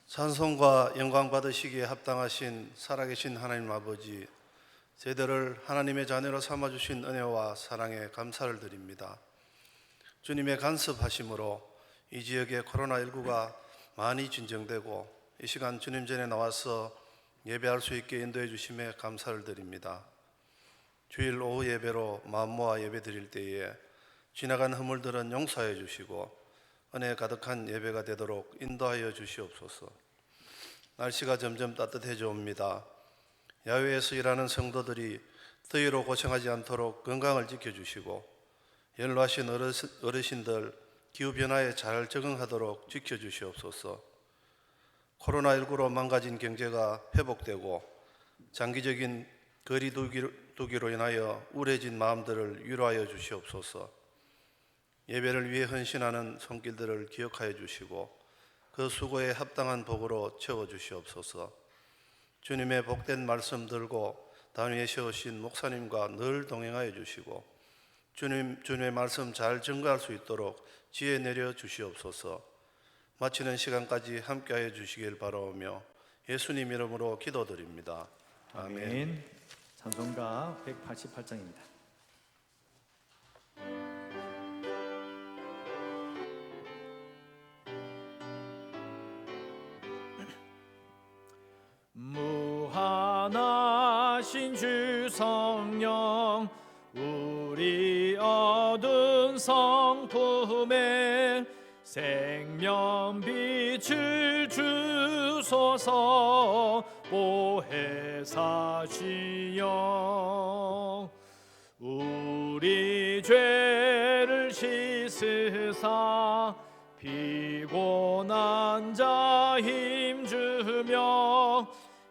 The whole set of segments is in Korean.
찬송과 영광 받으시기에 합당하신 살아계신 하나님 아버지, 세대를 하나님의 자녀로 삼아주신 은혜와 사랑에 감사를 드립니다. 주님의 간섭하심으로 이 지역에 코로나19가 많이 진정되고 이 시간 주님 전에 나와서 예배할 수 있게 인도해 주심에 감사를 드립니다. 주일 오후 예배로 마음 모아 예배 드릴 때에 지나간 허물들은 용서해 주시고 은혜 가득한 예배가 되도록 인도하여 주시옵소서. 날씨가 점점 따뜻해져 옵니다. 야외에서 일하는 성도들이 더위로 고생하지 않도록 건강을 지켜주시고 연로하신 어르신들 기후변화에 잘 적응하도록 지켜주시옵소서. 코로나19로 망가진 경제가 회복되고 장기적인 거리 두기로 인하여 우울해진 마음들을 위로하여 주시옵소서. 예배를 위해 헌신하는 손길들을 기억하여 주시고 그 수고에 합당한 복으로 채워주시옵소서. 주님의 복된 말씀 들고 단위에 세우신 목사님과 늘 동행하여 주시고 주님의 말씀 잘 증거할 수 있도록 지혜 내려 주시옵소서. 마치는 시간까지 함께하여 주시길 바라오며 예수님 이름으로 기도드립니다. 아멘. 찬송가 188장입니다. 무한하신 주 성령 우리 얻은 성품에 생명빛을 주소서. 보혜사시여 우리 죄를 씻으사 피곤한 자 힘주며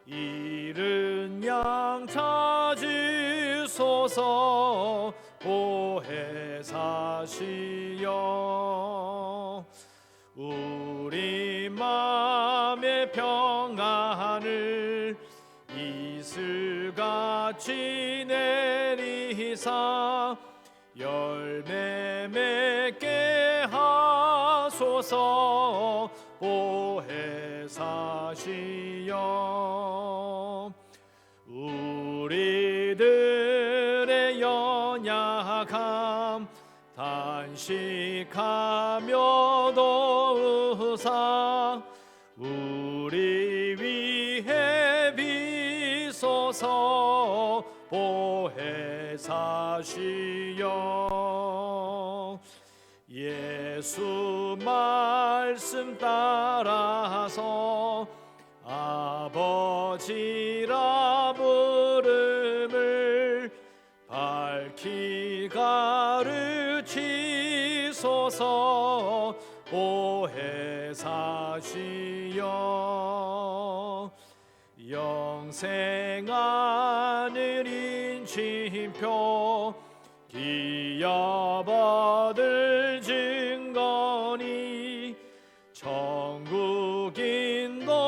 이른 양 찾으소서. 보혜사시여 우리 맘의 평안을 이슬같이 내리사 열매 맺게 하소서. 보혜사시여 우리들의 연약함 단식하며 도우사 우리 위해 비소서. 보혜사시여 예수 말씀 따라서 아버지라 부름을 밝히 가르치소서. 보혜사시여 영생 하늘 인침표 기업 얻을 증거니 천국 인도하소서.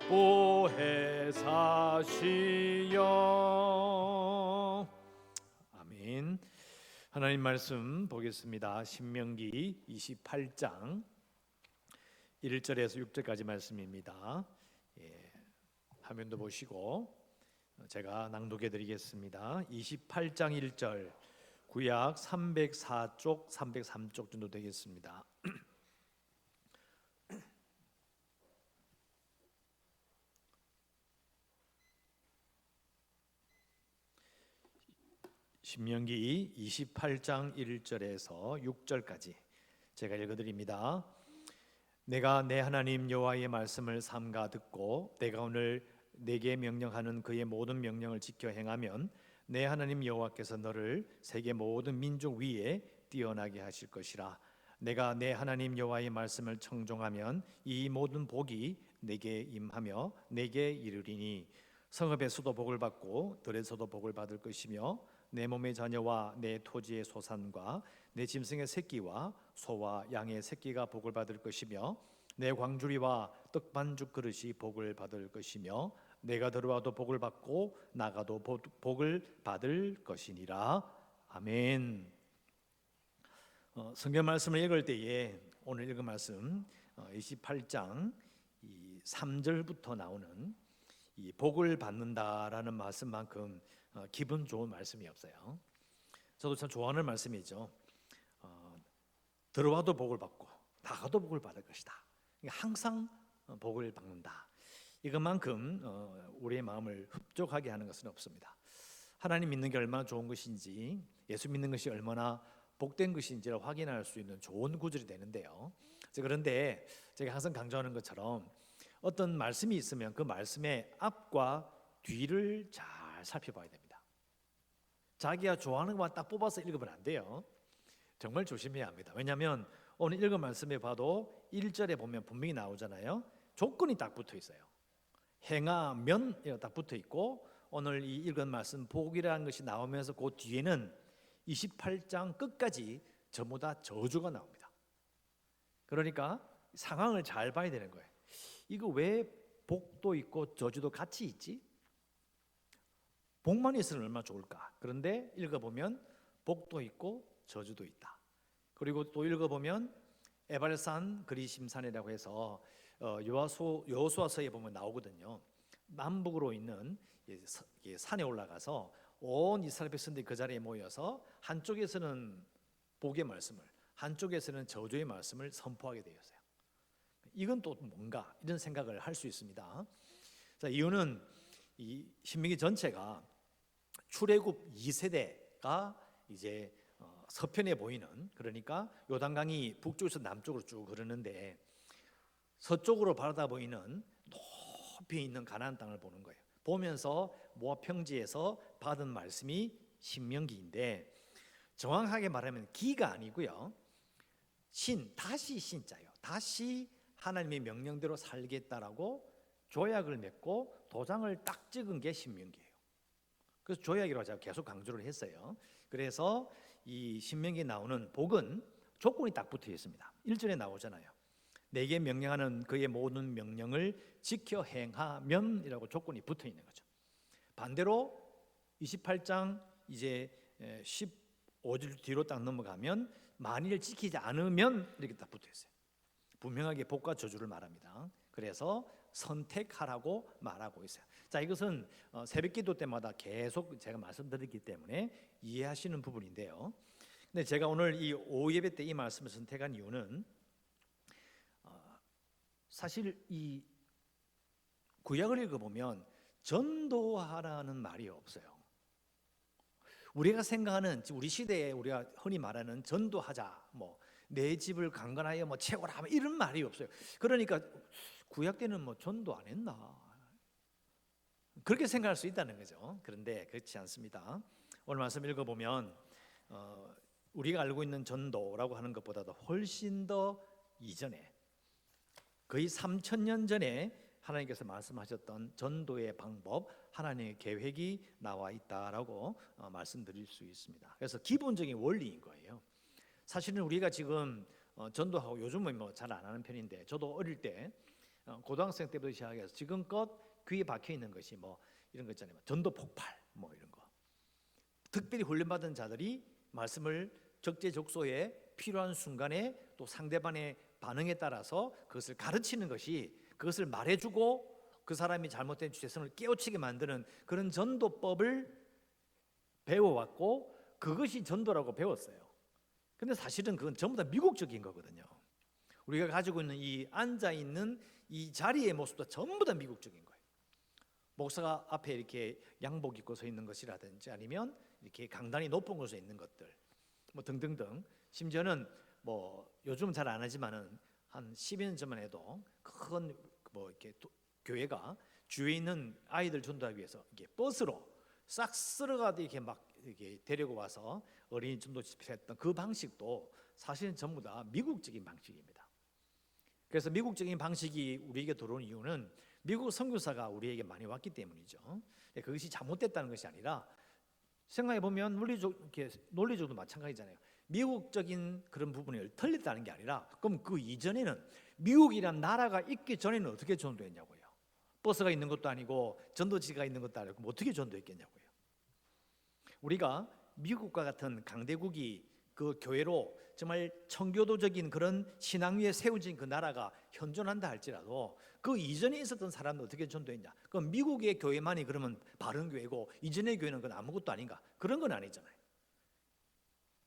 보혜사시여 아멘. 하나님 말씀 보겠습니다. 신명기 28장 1절에서 6절까지 말씀입니다. 화면도 보시고 제가 낭독해 드리겠습니다. 28장 1절 구약 304쪽 303쪽 정도 되겠습니다. 신명기 28장 1절에서 6절까지 제가 읽어드립니다. 내가 내 하나님 여호와의 말씀을 삼가 듣고 내가 오늘 내게 명령하는 그의 모든 명령을 지켜 행하면 내 하나님 여호와께서 너를 세계 모든 민족 위에 뛰어나게 하실 것이라. 내가 내 하나님 여호와의 말씀을 청종하면 이 모든 복이 내게 임하며 내게 이르리니 성읍에서도 복을 받고 들에서도 복을 받을 것이며 내 몸의 자녀와 내 토지의 소산과 내 짐승의 새끼와 소와 양의 새끼가 복을 받을 것이며 내 광주리와 떡반죽 그릇이 복을 받을 것이며 내가 들어와도 복을 받고 나가도 복을 받을 것이니라. 아멘. 성경 말씀을 읽을 때에 오늘 읽은 말씀 28장 3절부터 나오는 이 복을 받는다라는 말씀만큼 기분 좋은 말씀이 없어요. 저도 참 좋아하는 말씀이죠. 들어와도 복을 받고 나가도 복을 받을 것이다. 항상 복을 받는다. 이것만큼 우리의 마음을 흡족하게 하는 것은 없습니다. 하나님 믿는 게 얼마나 좋은 것인지, 예수 믿는 것이 얼마나 복된 것인지를 확인할 수 있는 좋은 구절이 되는데요. 그런데 제가 항상 강조하는 것처럼 어떤 말씀이 있으면 그 말씀의 앞과 뒤를 잘 살펴봐야 됩니다. 자기가 좋아하는 것만 딱 뽑아서 읽으면 안 돼요. 정말 조심해야 합니다. 왜냐하면 오늘 읽은 말씀에 봐도 1절에 보면 분명히 나오잖아요. 조건이 딱 붙어 있어요. 행하면 딱 붙어 있고, 오늘 이 읽은 말씀 복이라는 것이 나오면서 그 뒤에는 28장 끝까지 전부 다 저주가 나옵니다. 그러니까 상황을 잘 봐야 되는 거예요. 이거 왜 복도 있고 저주도 같이 있지? 복만 있으면 얼마나 좋을까? 그런데 읽어보면 복도 있고 저주도 있다. 그리고 또 읽어보면 에발산 그리심산이라고 해서 여호수아서에 보면 나오거든요. 남북으로 있는 산에 올라가서 온 이스라엘 백성들이 그 자리에 모여서 한쪽에서는 복의 말씀을, 한쪽에서는 저주의 말씀을 선포하게 되었어요. 이건 또 뭔가 이런 생각을 할 수 있습니다. 자, 이유는 이 신명기 전체가 출애굽 2세대가 이제 서편에 보이는, 그러니까 요단강이 북쪽에서 남쪽으로 쭉 흐르는데 서쪽으로 바라다 보이는 높이 있는 가나안 땅을 보는 거예요. 보면서 모압 평지에서 받은 말씀이 신명기인데, 정확하게 말하면 기가 아니고요, 다시 신자요. 다시 하나님의 명령대로 살겠다라고 조약을 맺고 도장을 딱 찍은 게 신명기예요. 그래서 조약이라고 제가 계속 강조를 했어요. 그래서 이 신명기에 나오는 복은 조건이 딱 붙어 있습니다. 1절에 나오잖아요. 내게 명령하는 그의 모든 명령을 지켜 행하면이라고 조건이 붙어 있는 거죠. 반대로 28장 이제 15절 뒤로 딱 넘어가면 만일 지키지 않으면 이렇게 딱 붙어 있어요. 분명하게 복과 저주를 말합니다. 그래서 선택하라고 말하고 있어요. 자, 이것은 새벽기도 때마다 계속 제가 말씀드리기 때문에 이해하시는 부분인데요. 근데 제가 오늘 이 오후 예배 때 이 말씀을 선택한 이유는 사실 이 구약을 읽어보면 전도하라는 말이 없어요. 우리가 생각하는, 우리 시대에 우리가 흔히 말하는 전도하자, 내 집을 강건하여 채워라, 이런 말이 없어요. 그러니까 구약 때는 전도 안 했나, 그렇게 생각할 수 있다는 거죠. 그런데 그렇지 않습니다. 오늘 말씀 읽어보면 우리가 알고 있는 전도라고 하는 것보다도 훨씬 더 이전에, 거의 3000년 전에 하나님께서 말씀하셨던 전도의 방법, 하나님의 계획이 나와 있다라고 말씀드릴 수 있습니다. 그래서 기본적인 원리인 거예요. 사실은 우리가 지금 전도하고 요즘은 잘 안 하는 편인데, 저도 어릴 때 고등학생 때부터 시작해서 지금껏 귀에 박혀 있는 것이 이런 거 있잖아요. 전도 폭발 이런 거. 특별히 훈련받은 자들이 말씀을 적재적소에 필요한 순간에 또 상대방의 반응에 따라서 그것을 가르치는 것이, 그것을 말해주고 그 사람이 잘못된 죄성을 깨우치게 만드는 그런 전도법을 배워왔고, 그것이 전도라고 배웠어요. 근데 사실은 그건 전부 다 미국적인 거거든요. 우리가 가지고 있는 이 앉아있는 이 자리의 모습도 전부 다 미국적인 거예요. 목사가 앞에 이렇게 양복 입고 서 있는 것이라든지, 아니면 이렇게 강단이 높은 곳에 있는 것들 등등등, 심지어는 요즘은 잘 안 하지만은 한 10여 년 전만 해도 큰 이렇게 교회가 주위에 있는 아이들 전도하기 위해서 이게 버스로 싹 쓸어가도 이렇게 데리고 와서 어린이 전도 집회했던 그 방식도 사실은 전부 다 미국적인 방식입니다. 그래서 미국적인 방식이 우리에게 들어온 이유는 미국 선교사가 우리에게 많이 왔기 때문이죠. 그것이 잘못됐다는 것이 아니라, 생각해 보면 논리적으로 마찬가지잖아요. 미국적인 그런 부분을 틀렸다는 게 아니라, 그럼 그 이전에는 미국이란 나라가 있기 전에는 어떻게 전도했냐고요. 버스가 있는 것도 아니고 전도지가 있는 것도 아니고 어떻게 전도했겠냐고요. 우리가 미국과 같은 강대국이 그 교회로 정말 청교도적인 그런 신앙 위에 세워진 그 나라가 현존한다 할지라도 그 이전에 있었던 사람도 어떻게 전도했냐? 그 미국의 교회만이 그러면 바른 교회고 이전의 교회는 그건 아무것도 아닌가? 그런 건 아니잖아요.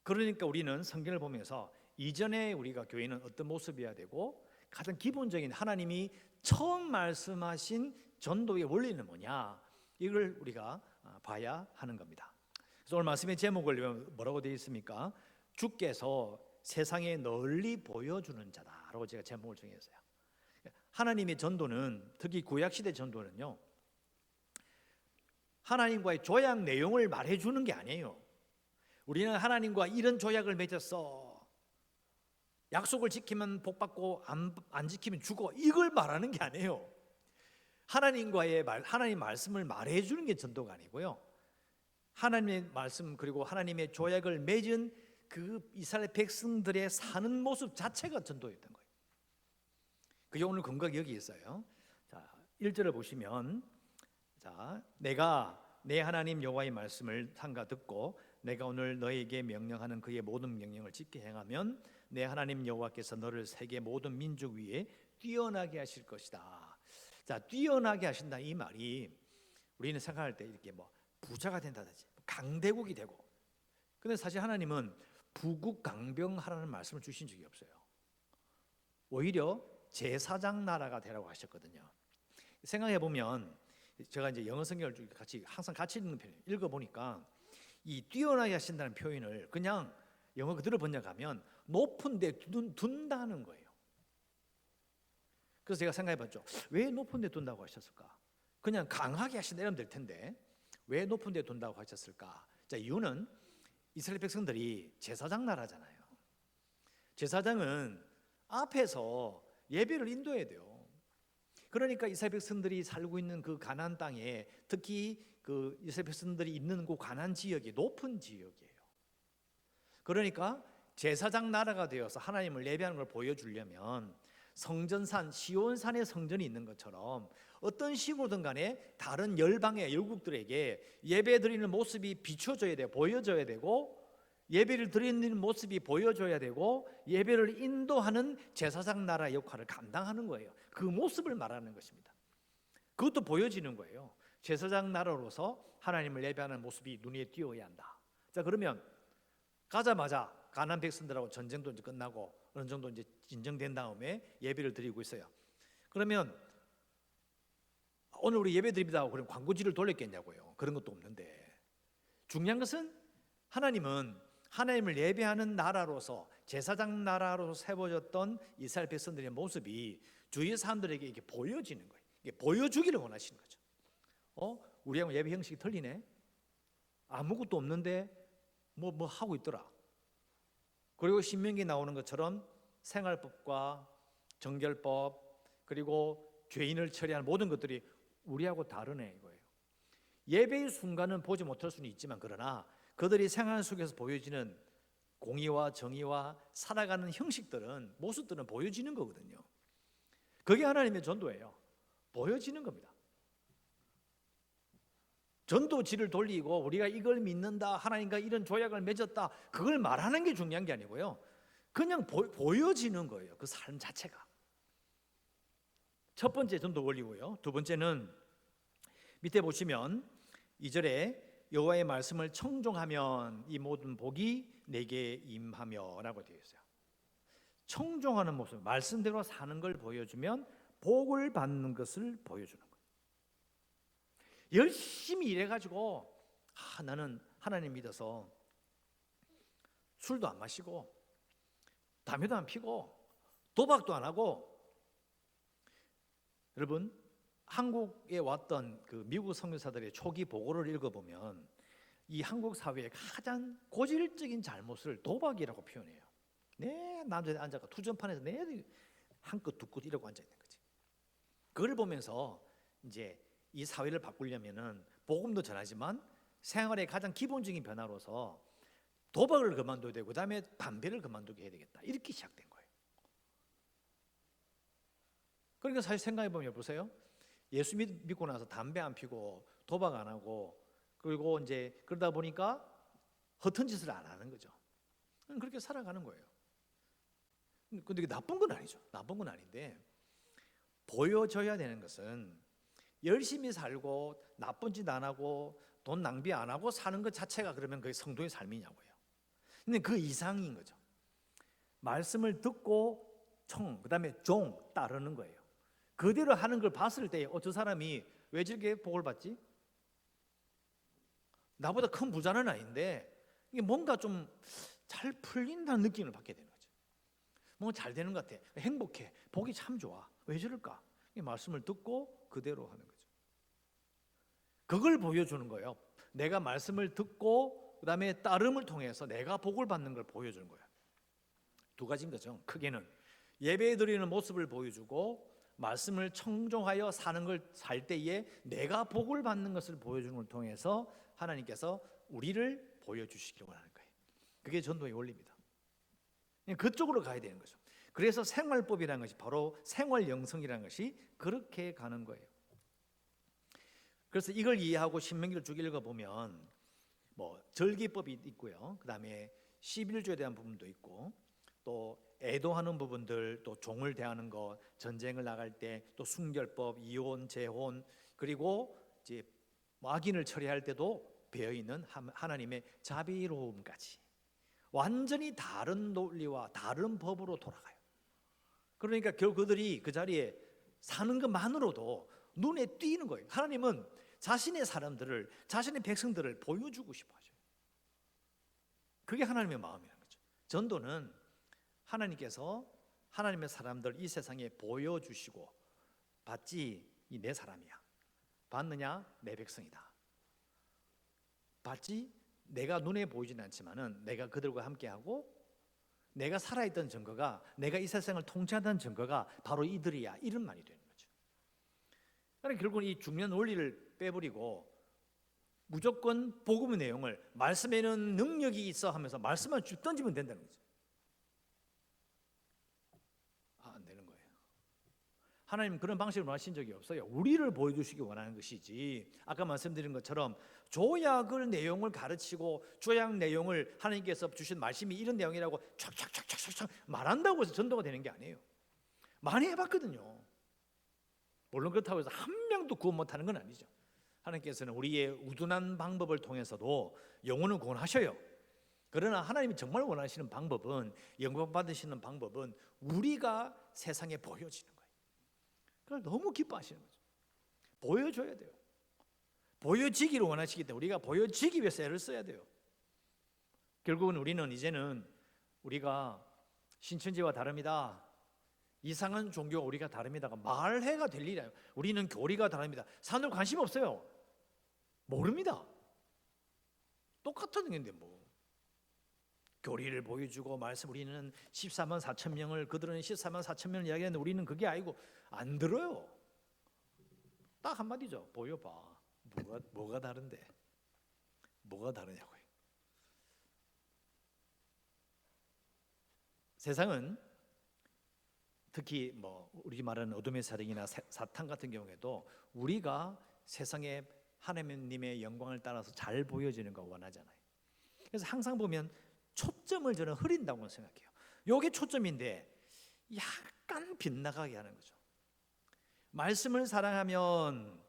그러니까 우리는 성경을 보면서 이전에 우리가 교회는 어떤 모습이어야 되고 가장 기본적인 하나님이 처음 말씀하신 전도의 원리는 뭐냐? 이걸 우리가 봐야 하는 겁니다. 그래서 오늘 말씀의 제목을 뭐라고 되어 있습니까? 주께서 세상에 널리 보여주는 자다라고 제가 제목을 정했어요. 하나님의 전도는, 특히 구약시대 전도는요, 하나님과의 조약 내용을 말해주는 게 아니에요. 우리는 하나님과 이런 조약을 맺었어, 약속을 지키면 복받고 안 지키면 죽어, 이걸 말하는 게 아니에요. 하나님 말씀을 말해주는 게 전도가 아니고요, 하나님의 말씀 그리고 하나님의 조약을 맺은 그 이스라엘 백성들의 사는 모습 자체가 전도였던 거예요. 그게 오늘 근거가 여기 있어요. 자, 1절을 보시면, 자, 내가 내 하나님 여호와의 말씀을 삼가 듣고 내가 오늘 너에게 명령하는 그의 모든 명령을 지켜 행하면 내 하나님 여호와께서 너를 세계 모든 민족 위에 뛰어나게 하실 것이다. 자, 뛰어나게 하신다, 이 말이 우리는 생각할 때 이렇게 뭐 부자가 된다든지 강대국이 되고, 근데 사실 하나님은 부국강병하라는 말씀을 주신 적이 없어요. 오히려 제사장 나라가 되라고 하셨거든요. 생각해 보면 제가 이제 영어 성경을 항상 같이 읽는 편이에요. 읽어 보니까 이 뛰어나게 하신다는 표현을 그냥 영어 그대로 번역하면 높은 데 둔다는 거예요. 그래서 제가 생각해 봤죠. 왜 높은 데 둔다고 하셨을까? 그냥 강하게 하신다 이러면 될 텐데 왜 높은 데 둔다고 하셨을까? 자, 이유는 이스라엘 백성들이 제사장 나라잖아요. 제사장은 앞에서 예배를 인도해야 돼요. 그러니까 이스라엘 백성들이 살고 있는 그 가나안 땅에, 특히 그 이스라엘 백성들이 있는 그 가나안 지역이 높은 지역이에요. 그러니까 제사장 나라가 되어서 하나님을 예배하는 걸 보여주려면 성전산 시온산에 성전이 있는 것처럼 어떤 식으로든 간에 다른 열방의 열국들에게 예배 드리는 모습이 비춰져야 돼요. 보여져야 되고, 예배를 드리는 모습이 보여줘야 되고, 예배를 인도하는 제사장 나라 역할을 감당하는 거예요. 그 모습을 말하는 것입니다. 그것도 보여지는 거예요. 제사장 나라로서 하나님을 예배하는 모습이 눈에 띄어야 한다. 자, 그러면 가자마자 가나안 백성들하고 전쟁도 이제 끝나고 어느 정도 이제 진정된 다음에 예배를 드리고 있어요. 그러면 오늘 우리 예배 드립니다. 그럼 광고지를 돌렸겠냐고요. 그런 것도 없는데, 중요한 것은 하나님은 하나님을 예배하는 나라로서, 제사장 나라로서 세워졌던 이스라엘 백성들의 모습이 주위 사람들에게 이렇게 보여지는 거예요. 이게 보여주기를 원하시는 거죠. 우리하고 예배 형식이 틀리네. 아무것도 없는데 뭐 하고 있더라. 그리고 신명기에 나오는 것처럼 생활법과 정결법 그리고 죄인을 처리하는 모든 것들이 우리하고 다르네 이거예요. 예배의 순간은 보지 못할 수는 있지만, 그러나 그들이 생활 속에서 보여지는 공의와 정의와 살아가는 형식들은, 모습들은 보여지는 거거든요. 그게 하나님의 전도예요. 보여지는 겁니다. 전도지를 돌리고 우리가 이걸 믿는다, 하나님과 이런 조약을 맺었다, 그걸 말하는 게 중요한 게 아니고요, 그냥 보여지는 거예요. 그 삶 자체가. 첫 번째 전도 원리고요. 두 번째는 밑에 보시면 2절에 여호와의 말씀을 청종하면 이 모든 복이 내게 임하며 라고 되어 있어요. 청종하는 모습, 말씀대로 사는 걸 보여주면 복을 받는 것을 보여주는 거예요. 열심히 일해가지고 나는 하나님 믿어서 술도 안 마시고 담배도 안 피고 도박도 안 하고, 여러분 한국에 왔던 그 미국 선교사들의 초기 보고를 읽어보면 이 한국 사회의 가장 고질적인 잘못을 도박이라고 표현해요. 네, 남자들 앉아가 투전판에서 네 한껏 두껏 이러고 앉아 있는 거지. 그걸 보면서 이제 이 사회를 바꾸려면은 복음도 전하지만 생활의 가장 기본적인 변화로서 도박을 그만둬야 되고, 그다음에 담배를 그만두게 해야 되겠다, 이렇게 시작된 거예요. 그러니까 사실 생각해 보면 보세요. 예수 믿고 나서 담배 안 피고 도박 안 하고, 그리고 이제 그러다 보니까 허튼 짓을 안 하는 거죠. 그렇게 살아가는 거예요. 근데 이게 나쁜 건 아니죠. 나쁜 건 아닌데 보여줘야 되는 것은 열심히 살고 나쁜 짓 안 하고 돈 낭비 안 하고 사는 것 자체가 그러면 그게 성도의 삶이냐고요. 근데 그 이상인 거죠. 말씀을 듣고 그다음에 따르는 거예요. 그대로 하는 걸 봤을 때 저 사람이 왜 저렇게 복을 받지? 나보다 큰 부자는 아닌데 이게 뭔가 좀 잘 풀린다는 느낌을 받게 되는 거죠. 뭔가 잘 되는 것 같아. 행복해. 복이 참 좋아. 왜 저럴까? 이 말씀을 듣고 그대로 하는 거죠. 그걸 보여주는 거예요. 내가 말씀을 듣고 그다음에 따름을 통해서 내가 복을 받는 걸 보여주는 거예요. 두 가지인 거죠. 크게는 예배 드리는 모습을 보여주고 말씀을 청종하여 사는 걸 살 때에 내가 복을 받는 것을 보여주는 걸 통해서 하나님께서 우리를 보여주시기를 원하는 거예요. 그게 전도의 원리입니다. 그쪽으로 가야 되는 거죠. 그래서 생활법이라는 것이 바로 생활 영성이라는 것이 그렇게 가는 거예요. 그래서 이걸 이해하고 신명기를 쭉 읽어보면 뭐 절기법이 있고요. 그 다음에 11조에 대한 부분도 있고 또 애도하는 부분들, 또 종을 대하는 것, 전쟁을 나갈 때 또 순결법, 이혼, 재혼, 그리고 이제 악인을 처리할 때도 배어 있는 하나님의 자비로움까지 완전히 다른 논리와 다른 법으로 돌아가요. 그러니까 결국 그들이 그 자리에 사는 것만으로도 눈에 띄는 거예요. 하나님은 자신의 사람들을, 자신의 백성들을 보여주고 싶어 하죠. 그게 하나님의 마음이라는 거죠. 전도는 하나님께서 하나님의 사람들 이 세상에 보여주시고 받지 이 내 사람이야. 받느냐 내 백성이다. 받지 내가 눈에 보이지는 않지만은 내가 그들과 함께하고 내가 살아있던 증거가, 내가 이 세상을 통치하던 증거가 바로 이들이야. 이런 말이 되는 거죠. 그러니까 결국은 이 중요한 원리를 빼버리고 무조건 복음의 내용을 말씀에는 능력이 있어 하면서 말씀만 쭉 던지면 된다는 거죠. 안 되는 거예요. 하나님 그런 방식으로 하신 적이 없어요. 우리를 보여주시기 원하는 것이지. 아까 말씀드린 것처럼 조약을 내용을 가르치고 조약 내용을 하나님께서 주신 말씀이 이런 내용이라고 촥촥촥촥촥 말한다고 해서 전도가 되는 게 아니에요. 많이 해봤거든요. 물론 그렇다고 해서 한 명도 구원 못하는 건 아니죠. 하나님께서는 우리의 우둔한 방법을 통해서도 영혼을 구원하셔요. 그러나 하나님이 정말 원하시는 방법은, 영광 받으시는 방법은 우리가 세상에 보여지는 거예요. 그걸 너무 기뻐하시는 거죠. 보여줘야 돼요. 보여지기를 원하시기 때문에 우리가 보여지기 위해서 애를 써야 돼요. 결국은 우리는 이제는 우리가 신천지와 다릅니다. 이상한 종교가 우리가 다릅니다가 말해가 될 일이에요. 우리는 교리가 다릅니다. 사람들 관심 없어요. 모릅니다. 똑같은 건데 뭐. 교리를 보여주고 말씀, 우리는 14만 4천 명을, 그들은 14만 4천 명을 이야기하는데 우리는 그게 아니고 안 들어요. 딱 한마디죠. 보여봐. 뭐가 다른데? 뭐가 다르냐고요. 세상은 특히 뭐 우리 말하는 어둠의 사령이나 사탄 같은 경우에도 우리가 세상에 하나님의 영광을 따라서 잘 보여지는 거 원하잖아요. 그래서 항상 보면 초점을 저는 흐린다고 생각해요. 이게 초점인데 약간 빗나가게 하는 거죠. 말씀을 사랑하면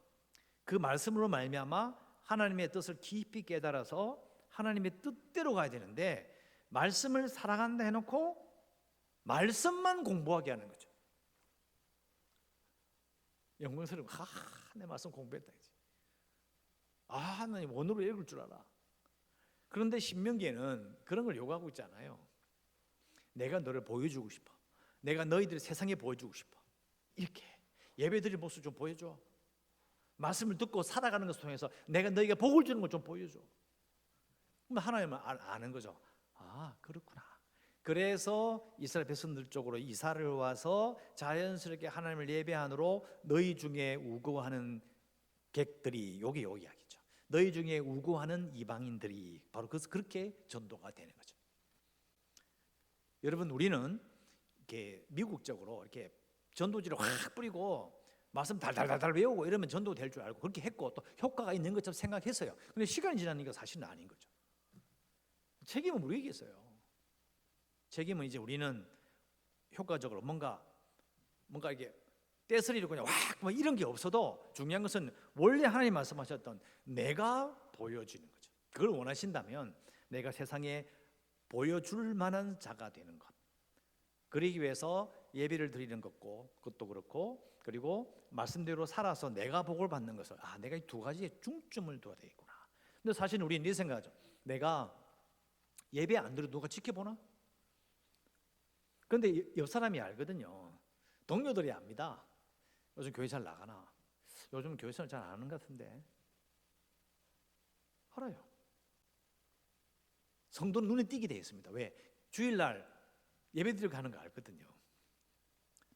그 말씀으로 말미암아 하나님의 뜻을 깊이 깨달아서 하나님의 뜻대로 가야 되는데 말씀을 사랑한다 해놓고 말씀만 공부하게 하는 거죠. 영광스러운 내 말씀 공부했다 이제. 하나님 원어로 읽을 줄 알아. 그런데 신명기에는 그런 걸 요구하고 있잖아요. 내가 너를 보여주고 싶어. 내가 너희들을 세상에 보여주고 싶어. 이렇게 예배드릴 모습 좀 보여줘. 말씀을 듣고 살아가는 것을 통해서 내가 너희가 복을 주는 것 좀 보여줘. 그럼 하나님은 아는 거죠. 그렇구나. 그래서 이스라엘 백성들 쪽으로 이사를 와서 자연스럽게 하나님을 예배하느로 너희 중에 우고하는 객들이 여기 이야기죠. 너희 중에 우고하는 이방인들이 바로 그렇게 전도가 되는 거죠. 여러분, 우리는 이렇게 미국적으로 이렇게 전도지를 확 뿌리고 말씀 달달달달 외우고 이러면 전도 될 줄 알고 그렇게 했고 또 효과가 있는 것처럼 생각했어요. 근데 시간이 지나니까 사실은 아닌 거죠. 책임은 우리에게 있어요. 책임은 이제 우리는 효과적으로 뭔가 이게 떼서리로 그냥 뭐 이런 게 없어도 중요한 것은 원래 하나님 말씀하셨던 내가 보여주는 거죠. 그걸 원하신다면 내가 세상에 보여줄 만한 자가 되는 것. 그러기 위해서 예배를 드리는 것도 그렇고, 그리고 말씀대로 살아서 내가 복을 받는 것을 내가 이 두 가지에 중점을 둬야 되겠구나. 근데 사실 우리는 이렇게 생각하죠. 내가 예배 안 드려도 누가 지켜보나? 그런데 옆 사람이 알거든요. 동료들이 압니다. 요즘 교회 잘 나가나? 요즘 교회 생활 잘 안 하는 것 같은데. 알아요. 성도는 눈에 띄게 되어 있습니다. 왜? 주일날 예배드리고 가는 거 알거든요.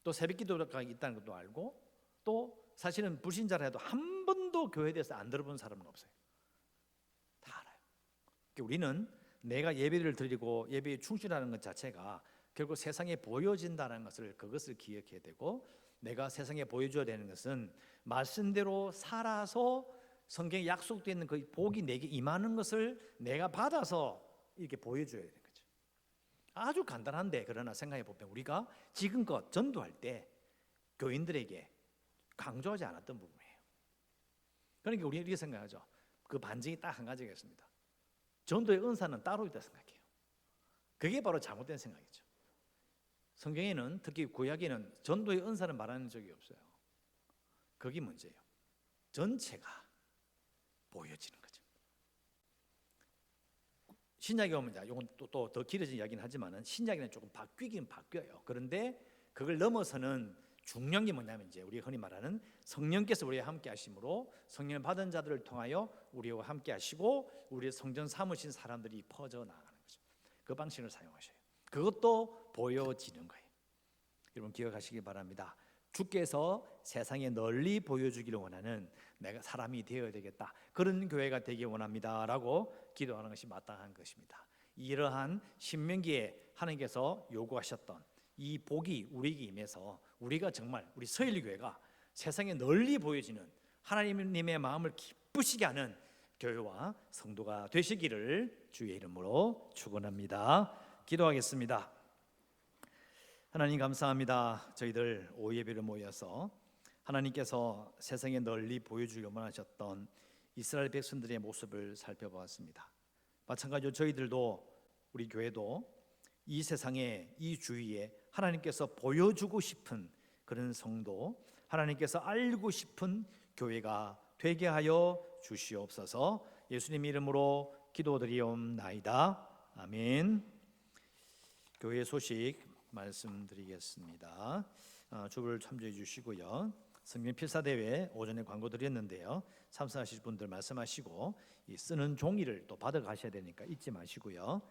또 새벽기도가 있다는 것도 알고, 또 사실은 불신자라 해도 한 번도 교회에 대해서 안 들어본 사람은 없어요. 다 알아요. 그러니까 우리는 내가 예배를 드리고 예배에 충실하는 것 자체가 결국 세상에 보여진다는 것을, 그것을 기억해야 되고, 내가 세상에 보여줘야 되는 것은 말씀대로 살아서 성경에 약속되어 있는 그 복이 내게 임하는 것을 내가 받아서 이렇게 보여줘야 되는 거죠. 아주 간단한데, 그러나 생각해 보면 우리가 지금껏 전도할 때 교인들에게 강조하지 않았던 부분이에요. 그러니까 우리가 이렇게 생각하죠. 그 반증이 딱 한 가지가 있습니다. 전도의 은사는 따로 있다 생각해요. 그게 바로 잘못된 생각이죠. 성경에는, 특히 구약에는 전도의 은사는 말하는 적이 없어요. 그게 문제예요. 전체가 보여지는 거죠. 신약에 오면, 이건 또 더 길어진 이야기는 하지만은 신약에는 조금 바뀌긴 바뀌어요. 그런데 그걸 넘어서는 중요한 게 뭐냐면, 이제 우리가 흔히 말하는 성령께서 우리와 함께 하심으로 성령을 받은 자들을 통하여 우리와 함께 하시고 우리의 성전 삼으신 사람들이 퍼져 나가는 거죠. 그 방식을 사용하셔요. 그것도 보여지는 거예요. 여러분 기억하시기 바랍니다. 주께서 세상에 널리 보여주기를 원하는 내가 사람이 되어야 되겠다, 그런 교회가 되기 원합니다 라고 기도하는 것이 마땅한 것입니다. 이러한 신명기에 하나님께서 요구하셨던 이 복이 우리에게 임해서 우리가 정말, 우리 서일교회가 세상에 널리 보여지는 하나님의 마음을 기쁘시게 하는 교회와 성도가 되시기를 주의 이름으로 축원합니다. 기도하겠습니다. 하나님 감사합니다. 저희들 오예배를 모여서 하나님께서 세상에 널리 보여주려고 하셨던 이스라엘 백성들의 모습을 살펴보았습니다. 마찬가지로 저희들도, 우리 교회도 이 세상에, 이 주위에 하나님께서 보여주고 싶은 그런 성도, 하나님께서 알고 싶은 교회가 되게 하여 주시옵소서. 예수님 이름으로 기도드리옵나이다. 아멘. 교회 소식 말씀드리겠습니다. 주를 참조해 주시고요. 성경 필사대회 오전에 광고 드렸는데요. 참석하실 분들 말씀하시고, 이 쓰는 종이를 또 받아 가셔야 되니까 잊지 마시고요.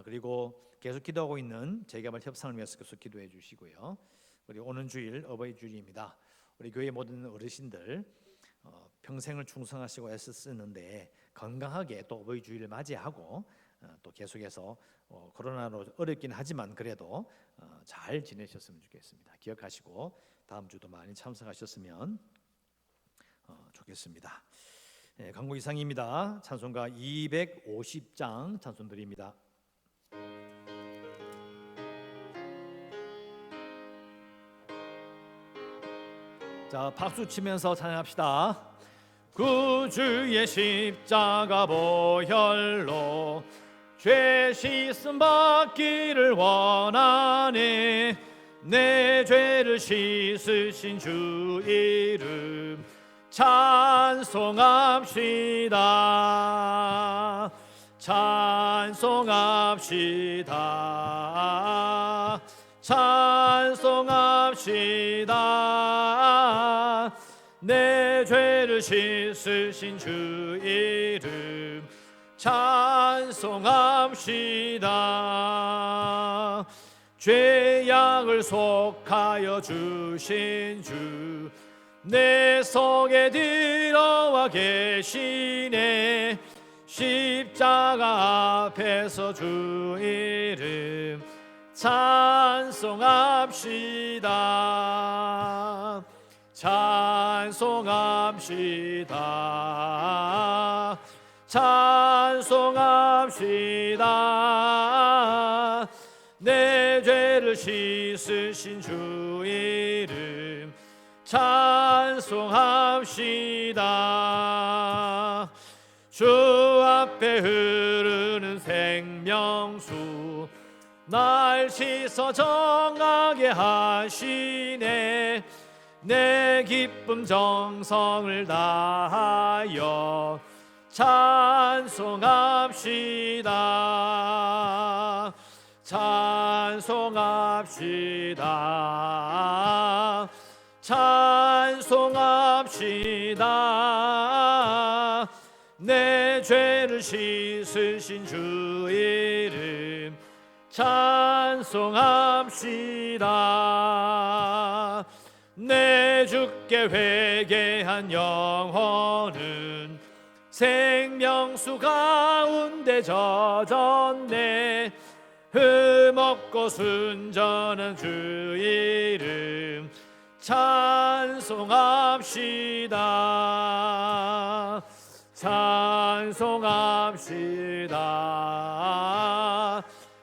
그리고 계속 기도하고 있는 재개발 협상을 위해서 계속 기도해 주시고요. 그리고 오는 주일 어버이 주일입니다. 우리 교회 모든 어르신들 평생을 충성하시고 애쓰는데 건강하게 또 어버이 주일을 맞이하고 또 계속해서 코로나로 어렵긴 하지만 그래도 잘 지내셨으면 좋겠습니다. 기억하시고 다음 주도 많이 참석하셨으면 좋겠습니다. 광고 이상입니다. 찬송가 250장 찬송 드립니다. 자, 박수 치면서 찬양합시다. 구주의 십자가 보혈로 죄 씻음 받기를 원하네. 내 죄를 씻으신 주 이름 찬송합시다. 찬송합시다. 찬송합시다. 내 죄를 씻으신 주 이름 찬송합시다. 죄악을 속하여 주신 주 내 속에 들어와 계시네. 십자가 앞에서 주 이름 찬송합시다. 찬송합시다. 찬송합시다. 내 씻으신 주 이름 찬송합시다. 주 앞에 흐르는 생명수 날 씻어 정하게 하시네. 내 기쁨 정성을 다하여 찬송합시다. 찬송합시다. 찬송합시다. 내 죄를 씻으신 주 이름 찬송합시다. 내 주께 회개한 영혼은 생명수 가운데 젖었네. 흠없고 순전한 주 이름 찬송합시다. 찬송합시다.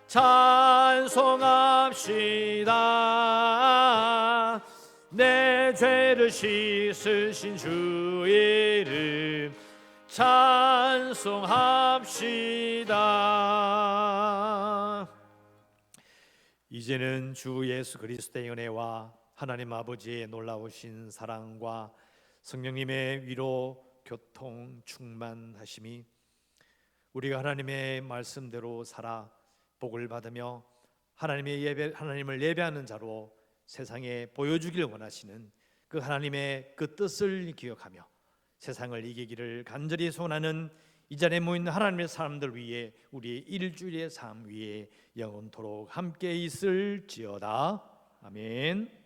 찬송합시다. 내 죄를 씻으신 주 이름 찬송합시다. 이제는 주 예수 그리스도의 은혜와 하나님 아버지의 놀라우신 사랑과 성령님의 위로, 교통, 충만하심이 우리가 하나님의 말씀대로 살아 복을 받으며 하나님을 예배하는 자로 세상에 보여주길 원하시는 그 하나님의 그 뜻을 기억하며 세상을 이기기를 간절히 소원하는 이 자리에 모인 하나님의 사람들 위에 우리의 일주일의 삶 위에 영원토록 함께 있을지어다. 아멘.